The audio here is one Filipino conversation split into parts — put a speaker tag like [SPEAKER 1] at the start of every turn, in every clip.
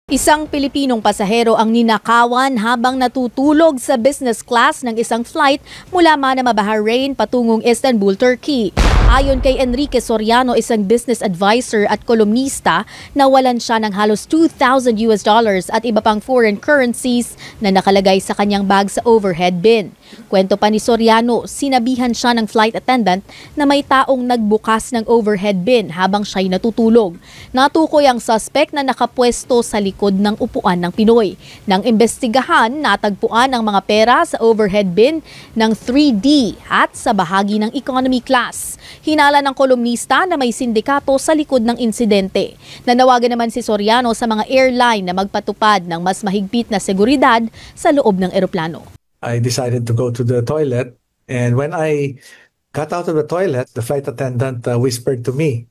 [SPEAKER 1] Isang Pilipinong pasahero ang ninakawan habang natutulog sa business class ng isang flight mula Manama, Bahrain patungong Istanbul, Turkey. Ayon kay Enrique Soriano, isang business advisor at kolumnista, nawalan siya ng halos $2,000 at iba pang foreign currencies na nakalagay sa kanyang bag sa overhead bin. Kwento pa ni Soriano, sinabihan siya ng flight attendant na may taong nagbukas ng overhead bin habang siya'y natutulog. Natukoy ang suspect na nakapwesto sa likod ng upuan ng Pinoy. Nang imbestigahan, natagpuan ang mga pera sa overhead bin ng 3D at sa bahagi ng economy class. Hinala ng kolumnista na may sindikato sa likod ng insidente. Nanawagan naman si Soriano sa mga airline na magpatupad ng mas mahigpit na seguridad sa loob ng eroplano.
[SPEAKER 2] I decided to go to the toilet, and when I got out of the toilet, the flight attendant whispered to me.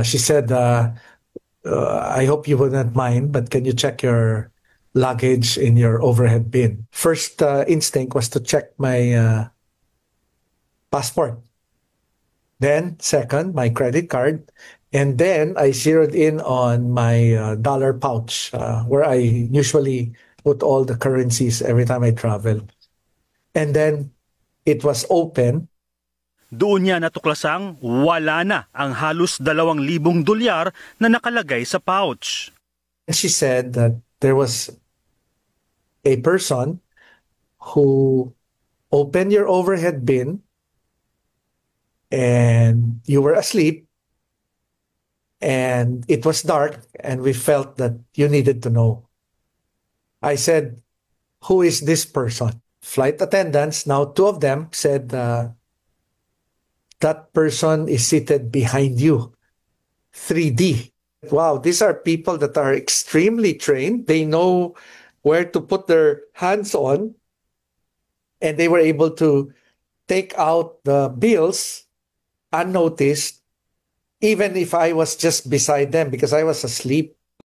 [SPEAKER 2] She said, I hope you wouldn't mind, but can you check your luggage in your overhead bin? First instinct was to check my passport. Then, second, my credit card. And then I zeroed in on my dollar pouch, where I usually put all the currencies every time I travel. And then it was open.
[SPEAKER 3] Doon niya natuklasang wala na ang halos $2,000 na nakalagay sa pouch.
[SPEAKER 2] She said that there was a person who opened your overhead bin and you were asleep and it was dark and we felt that you needed to know. I said, who is this person? Flight attendants, now two of them, said, that person is seated behind you. 3D. Wow, these are people that are extremely trained. They know where to put their hands on, and they were able to take out the bills unnoticed, even if I was just beside them because I was asleep.